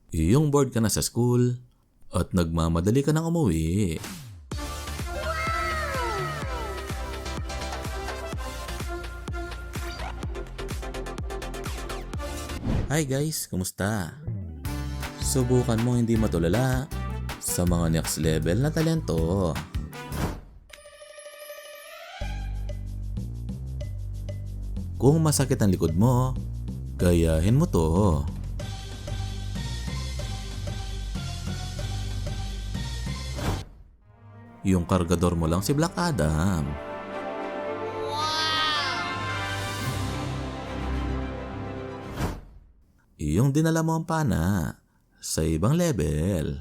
Iyong bored ka na sa school at nagmamadali ka nang umuwi. Hi guys, kumusta? Subukan mo hindi matulala sa mga next level na talento. Kung masakit ang likod mo, gayahin mo to. Yung kargador mo lang si Black Adam. Yung dinala mo ang pana sa ibang level.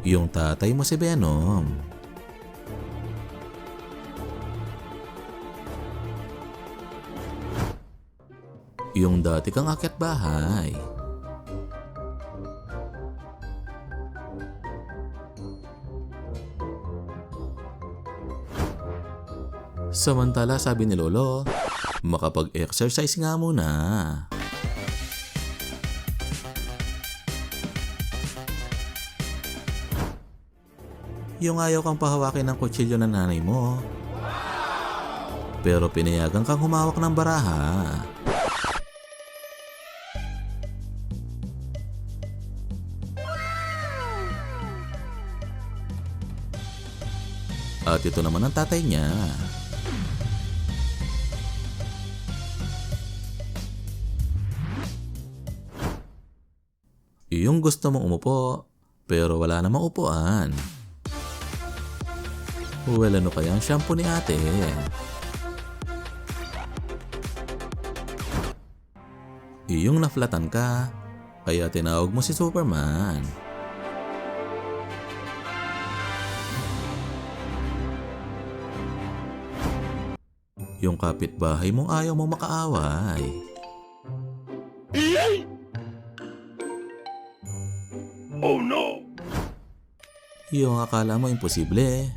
Yung tatay mo si Venom. Yung dati kang akyat bahay. Samantala sabi ni Lolo, makapag-exercise nga muna. Yung ayaw kang pahawakin ng kutsilyo ng nanay mo. Pero pinayagan kang humawak ng baraha. At ito naman ang tatay niya. Yung gusto mong umupo, pero wala namang upuan. Well, ano kaya ang shampoo ni ate? Yung naflatan ka, kaya tinawag mo si Superman. Yung kapitbahay mong ayaw mong makaaway. Oh no! Yung akala mo imposible,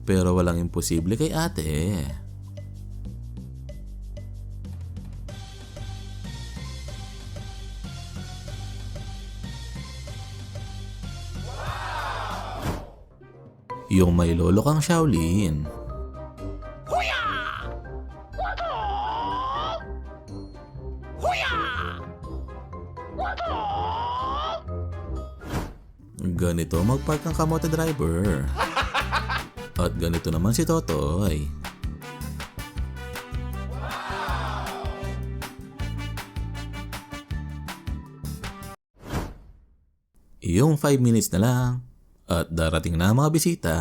pero walang imposible kay ate. Yung may lolo kang Shaolin. Huya! Wato! Huya! Wato! Ganito magpark ng kamote driver. At ganito naman si Totoy. Yung 5 minutes na lang at darating na ang mga bisita.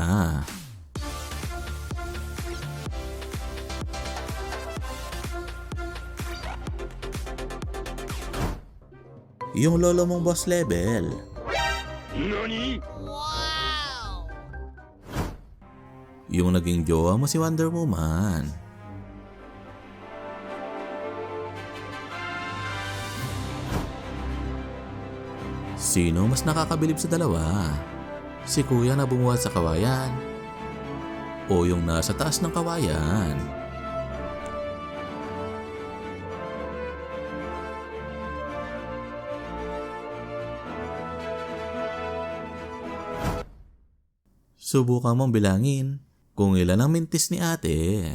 Yung lolo mong boss level. Nani? Yung naging jowa mo si Wonder Woman. Sino mas nakakabilib sa dalawa? Si kuya na bumuhat sa kawayan o yung nasa taas ng kawayan? Subukan mong bilangin kung ilan ang mintis ni ate.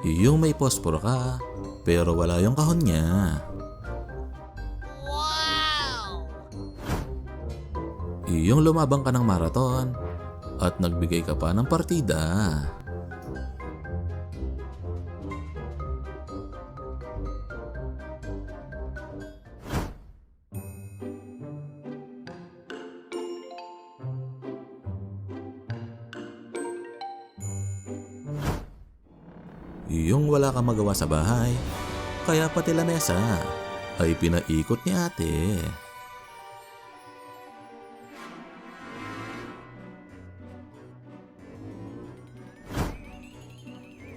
Yung may posporo ka, pero wala yung kahon niya. Yung lumabang ka ng marathon at nagbigay ka pa ng partida. Yung wala kang magawa sa bahay, kaya pati lamesa ay pinaikot ni ate.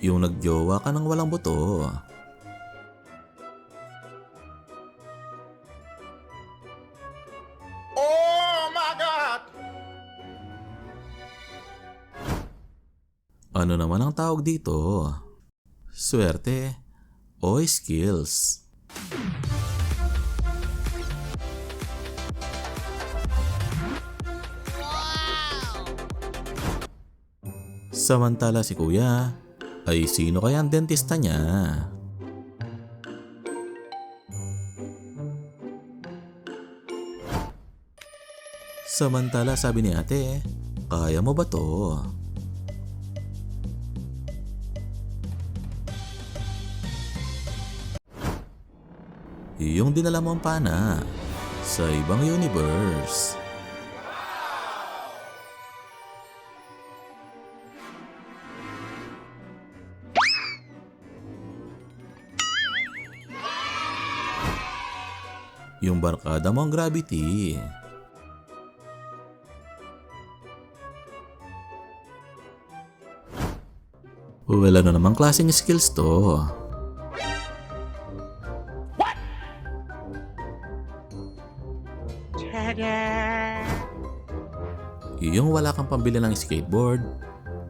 Yung nagjowa ka ng walang buto. Ano naman ang tawag dito? Swerte o skills? Samantala si kuya, ay sino kaya ang dentista niya? Samantala sabi ni ate, kaya mo ba to? Yung dinala mo ang pana sa ibang universe. Yung barkada mo ang Gravity. Well, ano namang klaseng skills to? Yung wala kang pambili ng skateboard,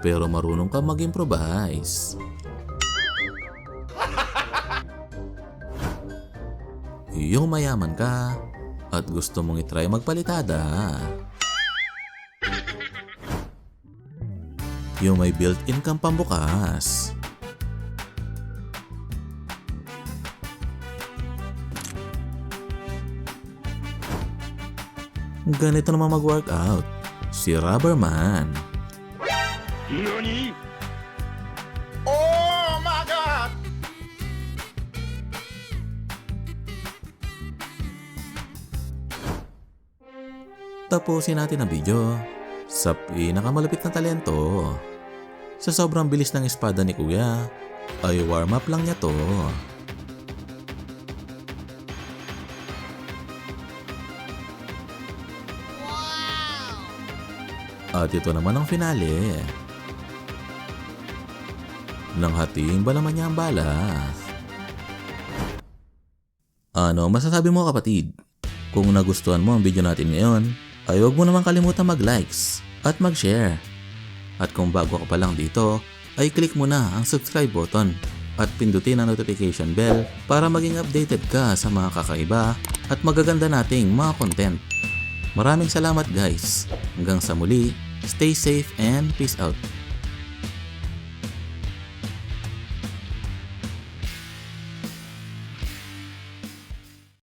pero marunong kang mag-improvise. Yung mayaman ka at gusto mong itry magpalitada. Yung may built-in kang pambukas. Ganito naman mag-workout, si Rubberman. NANI? Oh my God! Tapusin natin ang video sa pinakamalupit na talento. Sa sobrang bilis ng espada ni kuya, ay warm up lang niya to. At ito naman ang finale. Nang hating ba naman niya ang bala? Ano masasabi mo kapatid? Kung nagustuhan mo ang video natin ngayon, ay huwag mo naman kalimutan mag-likes at mag-share. At kung bago ka pa lang dito, ay click mo na ang subscribe button at pindutin ang notification bell para maging updated ka sa mga kakaiba at magaganda nating mga content. Maraming salamat guys. Hanggang sa muli, stay safe and peace out.